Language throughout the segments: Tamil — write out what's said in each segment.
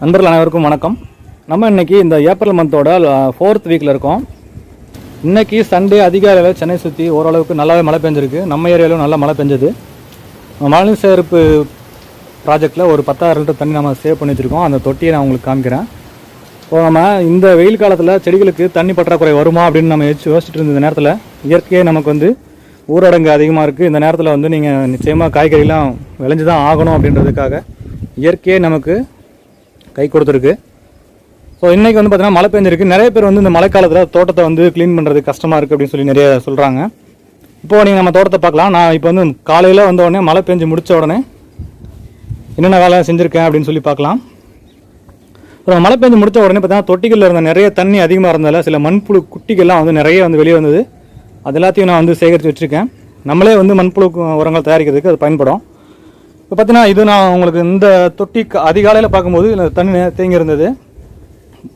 நண்பர்கள் அனைவருக்கும் வணக்கம். நம்ம இன்றைக்கி இந்த ஏப்ரல் மந்தோட 4th வீக்கில் இருக்கோம். இன்றைக்கி சண்டே அதிகாலையில் சென்னை சுற்றி ஓரளவுக்கு நல்லாவே மழை பெஞ்சிருக்கு. நம்ம ஏரியாவிலும் நல்லா மழை பெஞ்சது. மழை சேகரிப்பு ப்ராஜெக்டில் ஒரு 10,000 லிட்டர் தண்ணி நம்ம சேவ் பண்ணி வச்சுருக்கோம். அந்த தொட்டியை நான் உங்களுக்கு காமிக்கிறேன். இப்போ நம்ம இந்த வெயில் காலத்தில் செடிகளுக்கு தண்ணி பற்றாக்குறை வருமா அப்படின்னு நம்ம யோசிச்சுட்டு இருந்த நேரத்தில் இயற்கையே நமக்கு வந்து ஊரடங்கு அதிகமாக இருக்குது. இந்த நேரத்தில் வந்து நீங்கள் நிச்சயமாக காய்கறிலாம் விளைஞ்சு தான் ஆகணும் அப்படின்றதுக்காக இயற்கையே நமக்கு கை கொடுத்துருக்கு. ஸோ இன்றைக்கி வந்து பார்த்திங்கன்னா மழை பெஞ்சிருக்கு. நிறைய பேர் வந்து இந்த மழை காலத்தில் தோட்டத்தை வந்து க்ளீன் பண்ணுறது கஷ்டமாக இருக்குது அப்படின்னு சொல்லி நிறைய சொல்கிறாங்க. இப்போது நீங்கள் நம்ம தோட்டத்தை பார்க்கலாம். நான் இப்போ வந்து காலையில் வந்த உடனே மழை பெஞ்சு முடித்த உடனே என்னென்ன வேலை செஞ்சுருக்கேன் அப்படின்னு சொல்லி பார்க்கலாம். அப்புறம் மழை பெஞ்சு முடித்த உடனே பார்த்தீங்கன்னா தொட்டிகளில் இருந்த நிறைய தண்ணி அதிகமாக இருந்ததால் சில மண்புழு குட்டிகள்லாம் வந்து நிறைய வந்து வெளியே வந்தது. அது எல்லாத்தையும் நான் வந்து சேகரித்து வச்சுருக்கேன். நம்மளே வந்து மண்புழு உரங்கள் தயாரிக்கிறதுக்கு அது பயன்படும். இப்போ பார்த்தீங்கன்னா இது நான் உங்களுக்கு இந்த தொட்டி அதிகாலையில் பார்க்கும்போது தண்ணி தேங்கி இருந்தது.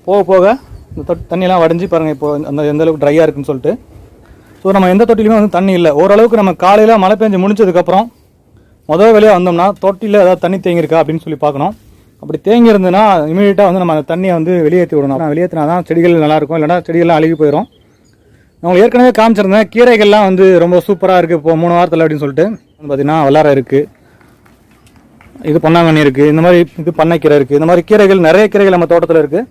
போக போக இந்த தண்ணியெல்லாம் வடிஞ்சு பாருங்கள் இப்போ அந்த எந்த அளவுக்கு ட்ரையாக இருக்குன்னு சொல்லிட்டு. ஸோ நம்ம எந்த தொட்டிலுமே வந்து தண்ணி இல்லை. ஓரளவுக்கு நம்ம காலையில் மழை பெஞ்சு முடிச்சதுக்கப்புறம் முதல் வேலையாக வந்தோம்னா தொட்டியில் ஏதாவது தண்ணி தேங்கியிருக்கா அப்படின்னு சொல்லி பார்க்கணும். அப்படி தேங்கி இருந்ததுன்னா இமீடியட்டாக வந்து நம்ம அந்த தண்ணியை வந்து வெளியேற்றி விடணும். வெளியேற்றினா தான் செடிகள் நல்லாயிருக்கும், இல்லைனா செடிகள்லாம் அழுகி போயிடும். நான் ஏற்கனவே காமிச்சிருந்தேன் கீரைகள்லாம் வந்து ரொம்ப சூப்பராக இருக்குது இப்போ 3 வாரத்தில் அப்படின்னு சொல்லிட்டு. வந்து பார்த்திங்கன்னா வல்லாரை இருக்குது, இது பொன்னாங்கண்ணி இருக்குது, இந்த மாதிரி இது பண்ணைக்கீரை இருக்குது. இந்த மாதிரி கீரைகள் நிறைய கீரைகள் நம்ம தோட்டத்தில் இருக்குது.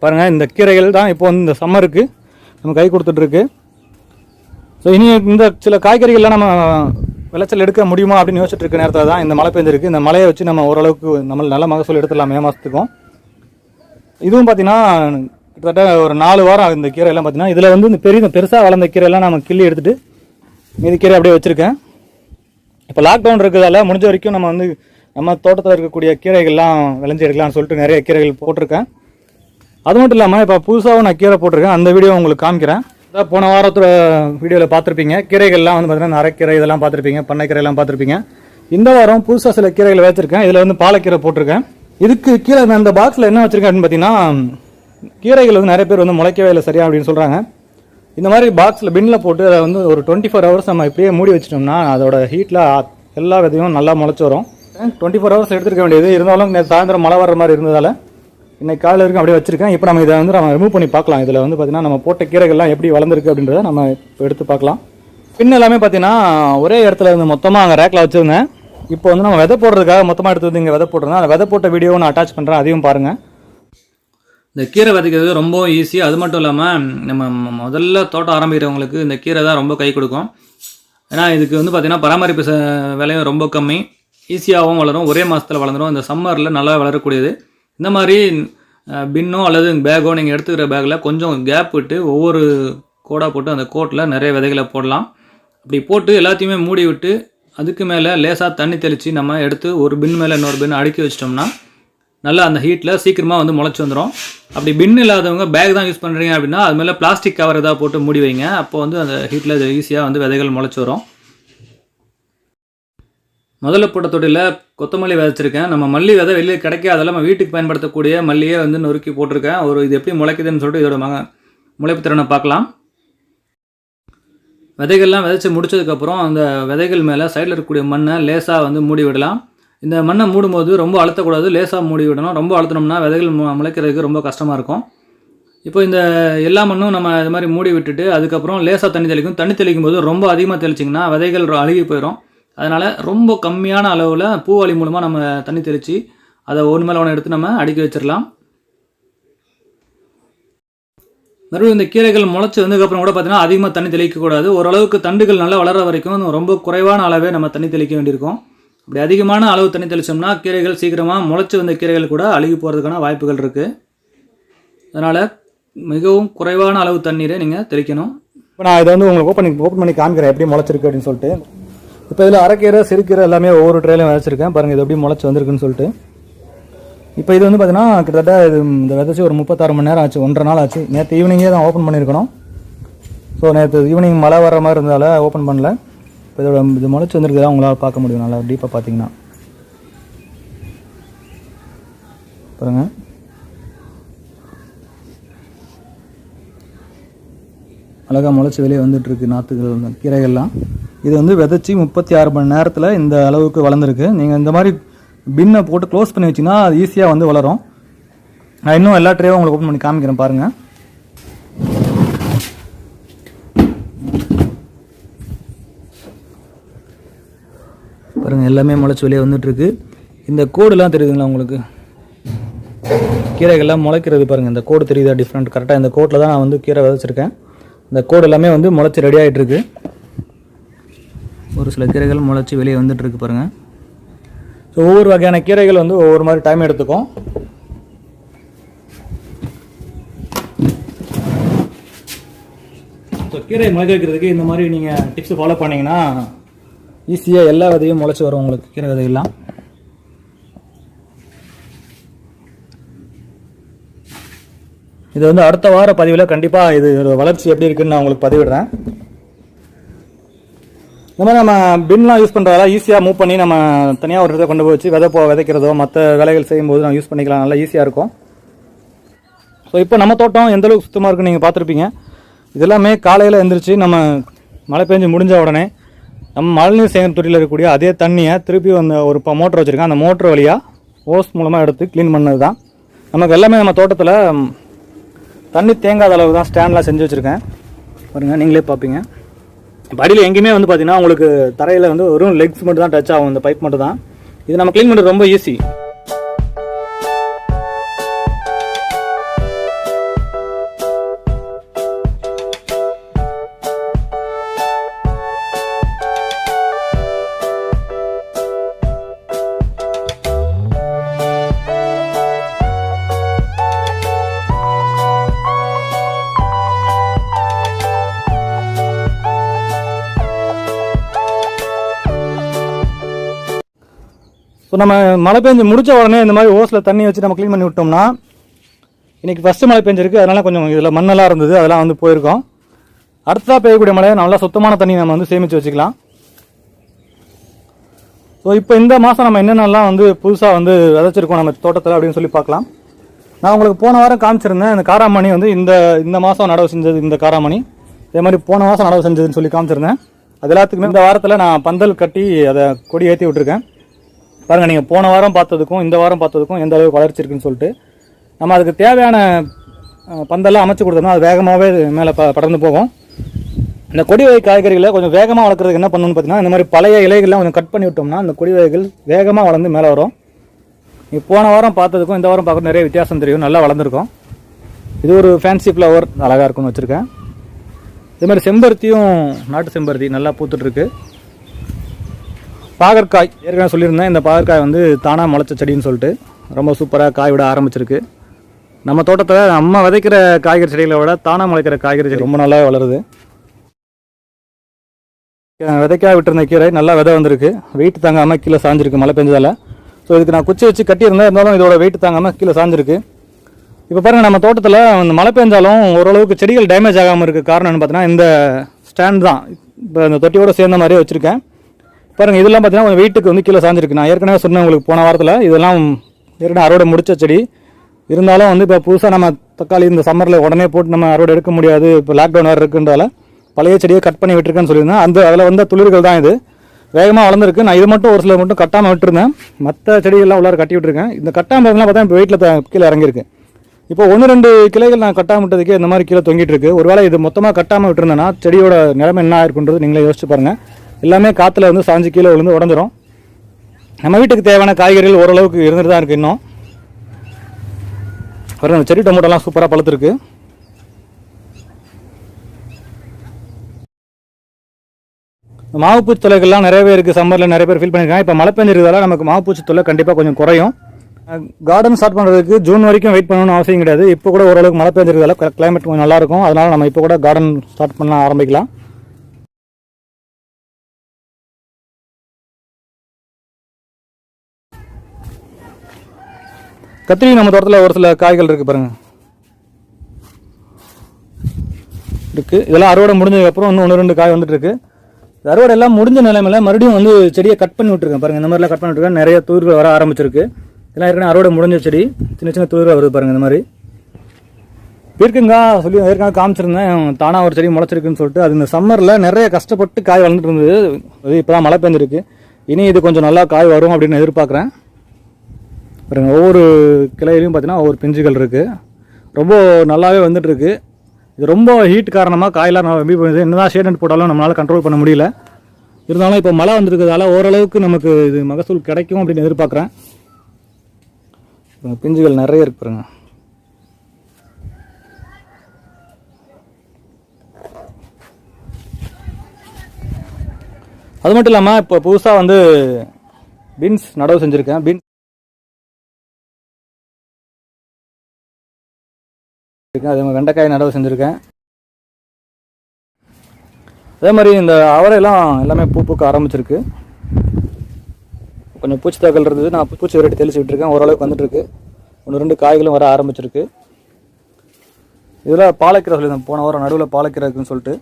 பாருங்கள், இந்த கீரைகள் தான் இப்போ வந்து இந்த சம்மருக்கு நம்ம கை கொடுத்துட்ருக்கு. ஸோ இனி இந்த சில காய்கறிகள்லாம் நம்ம விளைச்சல் எடுக்க முடியுமா அப்படின்னு யோசிச்சுட்டு இருக்க நேரத்தில் தான் இந்த மழை பெஞ்சிருக்கு. இந்த மழையை வச்சு நம்ம ஓரளவுக்கு நம்ம நல்ல மகசூல் எடுத்துடலாம் மே மாதத்துக்கும். இதுவும் பார்த்திங்கன்னா கிட்டத்தட்ட ஒரு 4 வாரம் இந்த கீரையெல்லாம் பார்த்திங்கன்னா இதில் வந்து இந்த பெருசாக வளர்ந்த கீரையெல்லாம் நம்ம கிள்ளி எடுத்துகிட்டு மீதி கீரை அப்படியே வச்சுருக்கேன். இப்போ லாக்டவுன் இருக்கிறதால முடிஞ்ச வரைக்கும் நம்ம வந்து நம்ம தோட்டத்தில் இருக்கக்கூடிய கீரைகள்லாம் விளைஞ்சி எடுக்கலாம்னு சொல்லிட்டு நிறைய கீரைகள் போட்டிருக்கேன். அது மட்டும் இல்லாமல் இப்போ புதுசாகவும் நான் கீரை போட்டிருக்கேன். அந்த வீடியோ உங்களுக்கு காமிக்கிறேன். அதான் போன வாரத்தில் வீடியோவில் பார்த்துருப்பீங்க. கீரைகள்லாம் வந்து பார்த்தீங்கன்னா அரைக்கீரை இதெல்லாம் பார்த்துருப்பீங்க, பண்ணைக்கீரைலாம் பார்த்துருப்பீங்க. இந்த வாரம் புதுசாக சில கீரைகள் வச்சுருக்கேன். இதில் வந்து பாலக்கீரை போட்டிருக்கேன். இதுக்கு கீழே நான் இந்த பாக்ஸில் என்ன வச்சுருக்கேன் அப்படின்னு பார்த்தீங்கன்னா கீரைகள் வந்து நிறைய பேர் வந்து முளைக்கவே இல்லை சரியா அப்படின்னு சொல்கிறாங்க. இந்த மாதிரி பாக்ஸில் பின்னில் போட்டு அதை வந்து ஒரு 24 ஹவர்ஸ் நம்ம இப்படியே மூடி வச்சிட்டோம்னா அதோட ஹீட்டில் எல்லா விதையும் நல்லா முளைச்சி வரும். 24 ஹவர்ஸ் எடுத்துருக்க வேண்டியது. இருந்தாலும் சாயந்தரம் மழை வர்ற மாதிரி இருந்ததால் இன்னைக்கு காலையில் வரைக்கும் அப்படியே வச்சிருக்கேன். இப்போ நம்ம இதை வந்து நம்ம ரிமூவ் பண்ணி பார்க்கலாம். இதில் வந்து பார்த்தீங்கன்னா நம்ம போட்ட கீரைகள்லாம் எப்படி வளர்ந்துருக்கு அப்படின்றத நம்ம இப்போ எடுத்து பார்க்கலாம். பின் எல்லாமே பார்த்தீங்கன்னா ஒரே இடத்துல இருந்து மொத்தமாக அங்கே ரேக்கில் வச்சுருந்தேன். இப்போ வந்து நம்ம விதை போடுறதுக்காக மொத்தமாக எடுத்து வந்து இங்கே விதை போட்டுருந்தேன். அந்த விதை போட்ட வீடியோவை நான் அட்டாச் பண்ணுறேன், அதையும் பாருங்கள். இந்த கீரை விதைக்கிறது ரொம்ப ஈஸி. அது மட்டும் இல்லாமல் நம்ம முதல்ல தோட்டம் ஆரம்பிக்கிறவங்களுக்கு இந்த கீரை தான் ரொம்ப கை கொடுக்கும். ஏன்னா இதுக்கு வந்து பார்த்திங்கன்னா பராமரிப்பு விலையும் ரொம்ப கம்மி, ஈஸியாகவும் வளரும், ஒரே மாதத்தில் வளர்ந்துடும். இந்த சம்மரில் நல்லா வளரக்கூடியது. இந்த மாதிரி பின்னோ அல்லது பேக்கோ நீங்கள் எடுத்துக்கிற பேக்கில் கொஞ்சம் கேப் விட்டு ஒவ்வொரு கோடாக போட்டு அந்த கோட்டில் நிறைய விதைகளை போடலாம். அப்படி போட்டு எல்லாத்தையுமே மூடி விட்டு அதுக்கு மேலே லேசாக தண்ணி தெளித்து நம்ம எடுத்து ஒரு பின் மேலே இன்னொரு பின் அடுக்கி வச்சிட்டோம்னா நல்லா அந்த ஹீட்டில் சீக்கிரமாக வந்து முளைச்சி வந்துடும். அப்படி பின் இல்லாதவங்க பேக் தான் யூஸ் பண்ணுறீங்க அப்படின்னா அது மேலே பிளாஸ்டிக் கவர் ஏதாவது போட்டு மூடி வைங்க. அப்போ வந்து அந்த ஹீட்டில் அது ஈஸியாக வந்து விதைகள் முளைச்சி வரும். முதல்ல போட்ட தொட்டியில் கொத்தமல்லி விதைச்சிருக்கேன். நம்ம மல்லி விதை வெளியே கிடைக்காதெல்லாம் நம்ம வீட்டுக்கு பயன்படுத்தக்கூடிய மல்லியே வந்து நொறுக்கி போட்டிருக்கேன். இது எப்படி முளைக்குதுன்னு சொல்லிட்டு இதோட முளைப்பு திறனை பார்க்கலாம். விதைகள்லாம் விதைச்சி முடிச்சதுக்கப்புறம் அந்த விதைகள் மேலே சைடில் இருக்கக்கூடிய மண்ணை லேசாக வந்து மூடி விடலாம். இந்த மண்ணை மூடும்போது ரொம்ப அழுத்தக்கூடாது, லேசாக மூடி விடணும். ரொம்ப அழுத்தினோம்னா விதைகள் முளைக்கிறதுக்கு ரொம்ப கஷ்டமாக இருக்கும். இப்போ இந்த எல்லா மண்ணும் நம்ம இது மாதிரி மூடி விட்டுட்டு அதுக்கப்புறம் லேசாக தண்ணி தெளிக்கும். தண்ணி தெளிக்கும் போது ரொம்ப அதிகமாக தெளிச்சிங்கன்னா விதைகள் அழுகி போயிடும். அதனால் ரொம்ப கம்மியான அளவில் பூவாளி மூலமாக நம்ம தண்ணி தெளித்து அதை ஒன்று மேலே ஒன்று எடுத்து நம்ம அடுக்கி வச்சிடலாம். மறுபடியும் இந்த கீரைகள் முளைச்சி வந்ததுக்கப்புறம் கூட பார்த்தீங்கன்னா அதிகமாக தண்ணி தெளிக்கக்கூடாது. ஓரளவுக்கு தண்டுகள் நல்லா வளர வரைக்கும் ரொம்ப குறைவான அளவே நம்ம தண்ணி தெளிக்க வேண்டியிருக்கும். அப்படி அதிகமான அளவு தண்ணி தெளித்தோம்னா கீரைகள் சீக்கிரமாக முளைச்சி வந்த கீரைகள் கூட அழுகி போகிறதுக்கான வாய்ப்புகள் இருக்குது. அதனால் மிகவும் குறைவான அளவு தண்ணீரை நீங்கள் தெளிக்கணும். இப்போ நான் இதை வந்து உங்களுக்கு ஓப்பன் பண்ணி காமிக்கிறேன் எப்படி முளைச்சிருக்கு அப்படின்னு சொல்லிட்டு. இப்போ இதில் அரைக்கீரை சிறுக்கீரை எல்லாமே ஒவ்வொரு ட்ரேலையும் விதைச்சிருக்கேன். பாருங்கள் இது எப்படி முளைச்சி வந்திருக்குன்னு சொல்லிட்டு. இப்போ இது வந்து பார்த்தீங்கன்னா கிட்டத்தட்ட இது இந்த விதைச்சி ஒரு 36 மணி நேரம் ஆச்சு, 1.5 நாள் ஆச்சு. நேற்று ஈவினிங்கே தான் ஓப்பன் பண்ணியிருக்கணும். ஸோ நேற்று ஈவினிங் மழை வர மாதிரி இருந்ததால் ஓப்பன் பண்ணல. இப்போ இதோட இது முளைச்சி வந்திருக்கு தான் உங்களால் பார்க்க முடியும் நல்லா டீப்பாக பார்த்தீங்கன்னா. பாருங்கள், அழகாக முளைச்சி வெளியே வந்துட்டுருக்கு நாற்றுகள் கீரைகள்லாம். இது வந்து விதைச்சி 36 மணி நேரத்தில் இந்த அளவுக்கு வளர்ந்துருக்கு. நீங்கள் இந்த மாதிரி பின்னை போட்டு க்ளோஸ் பண்ணி வச்சிங்கன்னா அது ஈஸியாக வந்து வளரும். நான் இன்னும் எல்லா ட்ரேவும் உங்களுக்கு ஓப்பன் பண்ணி காமிக்கிறேன் பாருங்கள். பாருங்கள் எல்லாமே முளைச்சி வெளியே வந்துட்டுருக்கு. இந்த கோடுலாம் தெரியுதுங்களா உங்களுக்கு, கீரைகள்லாம் முளைக்கிறது பாருங்கள். இந்த கோடு தெரியுதா டிஃப்ரெண்ட், கரெக்டாக இந்த கோட்டில் தான் நான் வந்து கீரை விதைச்சிருக்கேன். இந்த கோடு எல்லாமே வந்து முளைச்சி ரெடி ஆகிட்டுருக்கு. ஒரு சில கீரைகள் முளைச்சி வெளியே வந்துட்டுருக்கு பாருங்கள். ஸோ ஒவ்வொரு வகையான கீரைகள் வந்து ஒவ்வொரு மாதிரி டைம் எடுத்துக்கும். ஸோ கீரை முளைக்க வைக்கிறதுக்கு இந்த மாதிரி நீங்கள் டிப்ஸ் ஃபாலோ பண்ணிங்கன்னா ஈஸியாக எல்லா விதையும் முளைச்சி வரும் உங்களுக்கு, கீரை விதையெல்லாம். இது வந்து அடுத்த வார பதிவில் கண்டிப்பாக இது வளர்ச்சி எப்படி இருக்குன்னு நான் உங்களுக்கு பதிவிடுறேன். இந்த மாதிரி நம்ம பின்லாம் யூஸ் பண்ணுறதால ஈஸியாக மூவ் பண்ணி நம்ம தனியாக ஒரு இடத்துல கொண்டு போய் வச்சு விதைக்கிறதோ மற்ற வேலைகள் செய்யும்போது நம்ம யூஸ் பண்ணிக்கலாம், நல்லா ஈஸியாக இருக்கும். ஸோ இப்போ நம்ம தோட்டம் எந்தளவுக்கு சுத்தமாக இருக்குன்னு நீங்கள் பார்த்துருப்பீங்க. இதெல்லாமே காலையில் எழுந்திரிச்சு நம்ம மழை பெஞ்சு முடிஞ்ச உடனே நம்ம மழைநீர் சேகரிப்பு தொட்டியில் இருக்கக்கூடிய அதே தண்ணியை திருப்பி அந்த ஒரு மோட்டர் வச்சுருக்கேன், அந்த மோட்டர் வழியாக ஓஸ் மூலமாக எடுத்து க்ளீன் பண்ணது தான். நமக்கு எல்லாமே நம்ம தோட்டத்தில் தண்ணி தேங்காத அளவு தான் ஸ்டாண்ட்லாம் செஞ்சு வச்சுருக்கேன் பாருங்கள், நீங்களே பார்ப்பீங்க. இப்போ அடியில் எங்கேயுமே வந்து பார்த்தீங்கன்னா உங்களுக்கு தரையில் வந்து வெறும் லெக்ஸ் மட்டும் தான் டச் ஆகும், இந்த பைப் மட்டும் தான். இது நம்ம க்ளீன் பண்ணுறது ரொம்ப ஈஸி. ஸோ நம்ம மழை பெஞ்சு முடிச்ச உடனே இந்த மாதிரி ஓஸில் தண்ணி வச்சு நம்ம க்ளீன் பண்ணி விட்டோம்னா, இன்றைக்கி ஃபஸ்ட்டு மழை பெஞ்சிருக்கு, அதனால் கொஞ்சம் இதில் மண்ணெல்லாம் இருந்தது, அதெல்லாம் வந்து போயிருக்கோம். அடுத்ததாக பெய்யக்கூடிய மழையை நல்லா சுத்தமான தண்ணி நம்ம வந்து சேமித்து வச்சுக்கலாம். ஸோ இப்போ இந்த மாதம் நம்ம என்னென்னலாம் வந்து புதுசாக வந்து விதைச்சிருக்கோம் நம்ம தோட்டத்தில் அப்படின்னு சொல்லி பார்க்கலாம். நான் உங்களுக்கு போன வாரம் காமிச்சிருந்தேன், இந்த காராமணி வந்து இந்த மாதம் நடவு செஞ்சது, இந்த காராமணி இதே மாதிரி போன மாதம் நடவு செஞ்சதுன்னு சொல்லி காமிச்சிருந்தேன். அது எல்லாத்துக்குமே இந்த வாரத்தில் நான் பந்தல் கட்டி அதை கொடி ஏற்றி விட்டுருக்கேன். பாருங்கள், நீங்கள் போன வாரம் பார்த்ததுக்கும் இந்த வாரம் பார்த்ததுக்கும் எந்த அளவுக்கு வளர்ச்சி இருக்குன்னு சொல்லிட்டு நம்ம அதுக்கு தேவையான பந்தெல்லாம் அமைச்சு கொடுத்தோம்னா அது வேகமாகவே மேலே படர்ந்து போகும். இந்த கொடி வகை காய்கறிகளை கொஞ்சம் வேகமாக வளர்க்குறதுக்கு என்ன பண்ணணும்னு பார்த்தீங்கன்னா, இந்த மாதிரி பழைய இலைகள்லாம் கொஞ்சம் கட் பண்ணி விட்டோம்னா அந்த கொடி வகைகள் வேகமாக வளர்ந்து மேலே வரும். நீங்கள் போன வாரம் பார்த்ததுக்கும் இந்த வாரம் பார்க்க நிறைய வித்தியாசம் தெரியும், நல்லா வளர்ந்துருக்கும். இது ஒரு ஃபேன்சி ஃப்ளவர் அழகாக இருக்குன்னு வச்சுருக்கேன். இதே மாதிரி செம்பருத்தியும் நாட்டு செம்பருத்தி நல்லா பூத்துட்ருக்கு. பாகற்காய் ஏற்கனவே சொல்லியிருந்தேன், இந்த பாகற்காய் வந்து தானாக முளைச்ச செடின்னு சொல்லிட்டு ரொம்ப சூப்பராக காய் விட ஆரம்பிச்சிருக்கு. நம்ம தோட்டத்தில் நம்ம விதைக்கிற காய்கறி செடிகளை விட தானாக முளைக்கிற காய்கறி செடி ரொம்ப நல்லா வளருது. விதைக்காய் விட்டுருந்த கீரை நல்லா விதை வந்திருக்கு, வெயிட் தாங்காமல் கீழே சாஞ்சிருக்கு மழை பெஞ்சதால். ஸோ இதுக்கு நான் குச்சி வச்சு கட்டியிருந்தேன், இருந்தாலும் இதோட வெயிட் தாங்காமல் கீழே சாஞ்சிருக்கு. இப்போ பாருங்கள், நம்ம தோட்டத்தில் அந்த மழை பெஞ்சாலும் ஓரளவுக்கு செடிகள் டேமேஜ் ஆகாமல் இருக்குது. காரணம் என்ன பார்த்தீங்கன்னா, இந்த ஸ்டாண்ட் தான் இப்போ இந்த தொட்டியோடு சேர்ந்த மாதிரியே வச்சுருக்கேன். பாருங்கள், இதெல்லாம் பார்த்தீங்கன்னா கொஞ்சம் வெயிட்டுக்கு வந்து கீழே சாஞ்சிருக்கு. நான் ஏற்கனவே சொன்னேன் உங்களுக்கு போன வாரத்தில், இதெல்லாம் ஏற்கனவே அறுவடை முடிச்ச செடி. இருந்தாலும் வந்து இப்போ புதுசாக நம்ம தக்காளி இந்த சம்மரில் உடனே போட்டு நம்ம அறுவடை எடுக்க முடியாது, இப்போ லாக்டவுன் வேறு இருக்குன்றதால பழைய செடியை கட் பண்ணி விட்டுருக்கேன்னு சொல்லியிருந்தேன். அதில் வந்து துளிர்கள் தான் இது வேகமாக வளர்ந்துருக்கு. நான் இது மட்டும் ஒரு சில மட்டும் கட்டாமல் விட்டுருந்தேன், மற்ற செடிகள்லாம் உள்ளார கட்டி விட்டுருக்கேன். இந்த கட்டாமல் பார்த்தா இப்போ வெயிட்டில் கீழே இறங்கியிருக்கு. இப்போ 1-2 கிளைகள் நான் கட்டாமல் விட்டதுக்கு இந்த மாதிரி கீழே தொங்கிட்டு இருக்கு. ஒருவேளை இது மொத்தமாக கட்டாமல் விட்டுருந்தேன்னா செடியோட நிலைமை என்ன ஆயிருக்குன்றது நீங்களே யோசிச்சு பாருங்கள். எல்லாமே காற்றுல வந்து சாஞ்சு கீழே விழுந்து உடஞ்சிரும். நம்ம வீட்டுக்கு தேவையான காய்கறிகள் ஓரளவுக்கு இருந்துட்டு தான் இருக்குது. இன்னும் பாருங்கள், செடி டொமேட்டோலாம் சூப்பராக பழுத்துருக்கு. மாவுப்பூச்சி தொல்லைகள்லாம் நிறையவே இருக்குது, சம்மரில் நிறைய பேர் ஃபீல் பண்ணியிருக்காங்க. இப்போ மழை பெஞ்சிருக்கிறதால நமக்கு மாவுப்பூச்சி தொல்லை கண்டிப்பாக கொஞ்சம் குறையும். கார்டன் ஸ்டார்ட் பண்ணுறதுக்கு ஜூன் வரைக்கும் வெயிட் பண்ணணும்னு அவசியம் கிடையாது. இப்போ கூட ஓரளவுக்கு மழை பெஞ்சிருக்கிறதால கிளைமேட் கொஞ்சம் நல்லாயிருக்கும். அதனால் நம்ம இப்போ கூட கார்டன் ஸ்டார்ட் பண்ண ஆரம்பிக்கலாம். கத்திரி நம்ம தோட்டத்தில் ஒரு சில காய்கள் இருக்குது பாருங்கள், இருக்குது. இதெல்லாம் அறுவடை முடிஞ்சதுக்கப்புறம் இன்னும் 1-2 காய் வந்துட்டு இருக்கு. அறுவடை எல்லாம் முடிஞ்ச நிலைமையில் மறுபடியும் வந்து செடியை கட் பண்ணி விட்டுருக்கேன் பாருங்கள். இந்த மாதிரிலாம் கட் பண்ணி விட்டுருக்கேன், நிறைய துளிர்கள் வர ஆரம்பிச்சிருக்கு. இதெல்லாம் ஏற்கனவே அறுவடை முடிஞ்ச செடி, சின்ன சின்ன துளிர்கள் வருது பாருங்கள். இந்த மாதிரி இருக்குங்க சொல்லி ஏற்கனவே காமிச்சிருந்தேன், தானாக ஒரு செடி முளைச்சிருக்குன்னு சொல்லிட்டு. அது இந்த சம்மரில் நிறைய கஷ்டப்பட்டு காய் வளர்ந்துட்டு இருந்தது. இப்போ தான் மழை பெஞ்சிருக்கு. இனி இது கொஞ்சம் நல்லா காய் வரும் அப்படின்னு எதிர்பார்க்குறேன். பாருங்க, ஒவ்வொரு கிளையிலையும் பார்த்தீங்கன்னா ஒவ்வொரு பிஞ்சுகள் இருக்குது. ரொம்ப நல்லாவே வந்துட்டுருக்கு. இது ரொம்ப ஹீட் காரணமாக காயெல்லாம் எப்படி போகுது, என்ன தான் ஷேட் போட்டாலும் நம்மளால் கண்ட்ரோல் பண்ண முடியல. இருந்தாலும் இப்போ மழை வந்துருக்கிறதால ஓரளவுக்கு நமக்கு இது மகசூல் கிடைக்கும் அப்படின்னு எதிர்பார்க்குறேன். பிஞ்சுகள் நிறைய இருக்கு பாருங்க. அது மட்டும் இல்லாமல் இப்போ புதுசாக வந்து பீன்ஸ் நடவு செஞ்சுருக்கேன். பீன்ஸ் அதே மாதிரி வெண்டைக்காய் நடவு செஞ்சுருக்கேன். அதே மாதிரி இந்த அவரையெல்லாம் எல்லாமே பூக்க ஆரம்பிச்சிருக்கு. கொஞ்சம் பூச்சி தாக்கல் இருந்தது, நான் பூச்சி விரட்டி தெளிச்சு விட்டுருக்கேன். ஓரளவுக்கு வந்துட்டுருக்கு. 1-2 காய்களும் வர ஆரம்பிச்சிருக்கு. இதில் பாலக்கீரை சொல்லியிருந்தேன் போன வாரம், நடுவில் பாலக்கீரை இருக்குன்னு சொல்லிட்டு.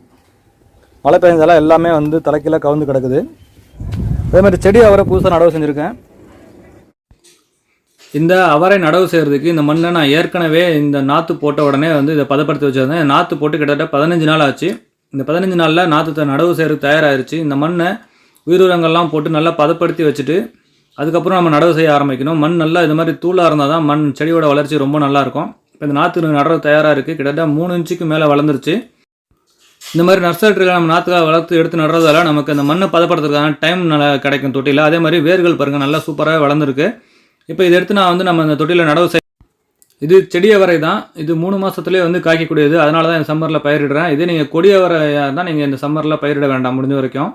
மழை பெஞ்சதால எல்லாமே வந்து தலைக்கீழ கவுந்து கிடக்குது. அதே மாதிரி செடி அவரை புதுசாக நடவு செஞ்சுருக்கேன். இந்த அவரை நடவு செய்கிறதுக்கு இந்த மண்ணை நான் ஏற்கனவே இந்த நாற்று போட்ட உடனே வந்து இதை பதப்படுத்தி வச்சுருந்தேன். நாற்று போட்டு கிட்டத்தட்ட 15 நாள் ஆச்சு. இந்த 15 நாளில் நாற்று நடவு செய்கிறதுக்கு தயாராகிருச்சு. இந்த மண்ணை உயிரினங்கள்லாம் போட்டு நல்லா பதப்படுத்தி வச்சுட்டு அதுக்கப்புறம் நம்ம நடவு செய்ய ஆரம்பிக்கணும். மண் நல்லா இது மாதிரி தூளாக இருந்தால் தான் மண் செடியோட வளர்ச்சி ரொம்ப நல்லாயிருக்கும். இப்போ இந்த நாற்று நடவு தயாராக இருக்குது. கிட்டத்தட்ட 3 இன்ச்சுக்கு மேலே வளர்ந்துருச்சு. இந்த மாதிரி நர்சரியில் நம்ம நாற்றுக்காக வளர்த்து எடுத்து நடுறதால நமக்கு அந்த மண்ணை பதப்படுத்துறதுக்கான டைம் நல்லா கிடைக்கும் தொட்டியில். அதே மாதிரி வேர்கள் பாருங்கள் நல்லா சூப்பராக வளர்ந்துருக்கு. இப்போ இதை எடுத்து நான் வந்து நம்ம அந்த தொட்டியில் நடவு இது செடி அவரை தான். இது 3 மாதத்துலேயே வந்து காய்க்கக்கூடியது. அதனால தான் இந்த சம்மரில் பயிரிடுறேன். இதே நீங்கள் கொடி அவரையாக தான் நீங்கள் இந்த சம்மரில் பயிரிட வேண்டாம் முடிஞ்ச வரைக்கும்.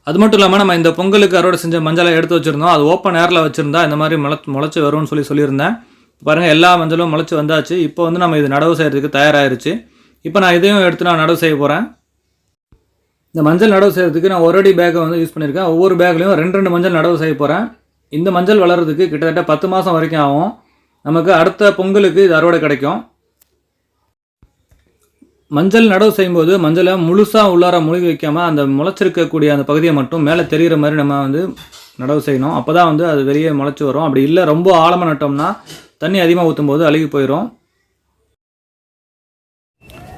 அது மட்டும் இல்லாமல் நம்ம இந்த பொங்கலுக்கு அறுவடை செஞ்ச மஞ்சளை எடுத்து வச்சுருந்தோம். அது ஓப்பன் ஏரில் வச்சுருந்தா இந்த மாதிரி முளைச்சி வரும்னு சொல்லியிருந்தேன். பாருங்கள், எல்லா மஞ்சளும் முளைச்சி வந்தாச்சு. இப்போ வந்து நம்ம இது நடவு செய்கிறதுக்கு தயாராகிருச்சு. இப்போ நான் இதையும் எடுத்து நான் நடவு செய்ய போகிறேன். இந்த மஞ்சள் நடவு செய்கிறதுக்கு நான் 1 அடி பேக்கை வந்து யூஸ் பண்ணியிருக்கேன். ஒவ்வொரு பேக்லையும் 2 மஞ்சள் நடவு செய்ய போகிறேன். இந்த மஞ்சள் வளர்கிறதுக்கு கிட்டத்தட்ட 10 மாதம் வரைக்கும் ஆகும். நமக்கு அடுத்த பொங்கலுக்கு இது அறுவடை கிடைக்கும். மஞ்சள் நடவு செய்யும்போது மஞ்சளை முழுசாக உள்ளார முழுகி வைக்காமல் அந்த முளைச்சிருக்கக்கூடிய அந்த பகுதியை மட்டும் மேலே தெரிகிற மாதிரி நம்ம வந்து நடவு செய்யணும். அப்போ தான் வந்து அது வெளியே முளைச்சி வரும். அப்படி இல்லை ரொம்ப ஆழமாக நட்டோம்னா தண்ணி அதிகமாக ஊற்றும் போது அழுகி போயிடும்.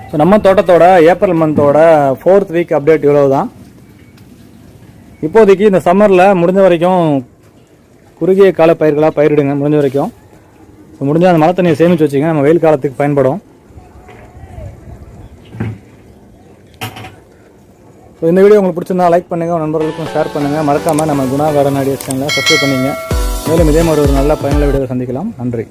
ஸோ நம்ம தோட்டத்தோட ஏப்ரல் மந்தோட 4th வீக் அப்டேட் இவ்வளவு தான். இப்போதைக்கு இந்த சம்மரில் முடிஞ்ச வரைக்கும் குறுகிய கால பயிர்களாக பயிரிடுங்க. முடிஞ்ச வரைக்கும் முடிஞ்சால் அந்த மழை தண்ணியை சேமித்து வச்சுங்க, நம்ம வெயில் காலத்துக்கு பயன்படும். ஸோ இந்த வீடியோ உங்களுக்கு பிடிச்சிருந்தா லைக் பண்ணுங்கள், நண்பர்களுக்கும் ஷேர் பண்ணுங்கள். மறக்காமல் நம்ம குணா கார்டன் ஐடியாஸ் சேனலை சப்ஸ்கிரைப் பண்ணிங்க. மேலும் இதே மாதிரி ஒரு நல்ல பயனுள்ள வீடியோவை சந்திக்கலாம். நன்றி.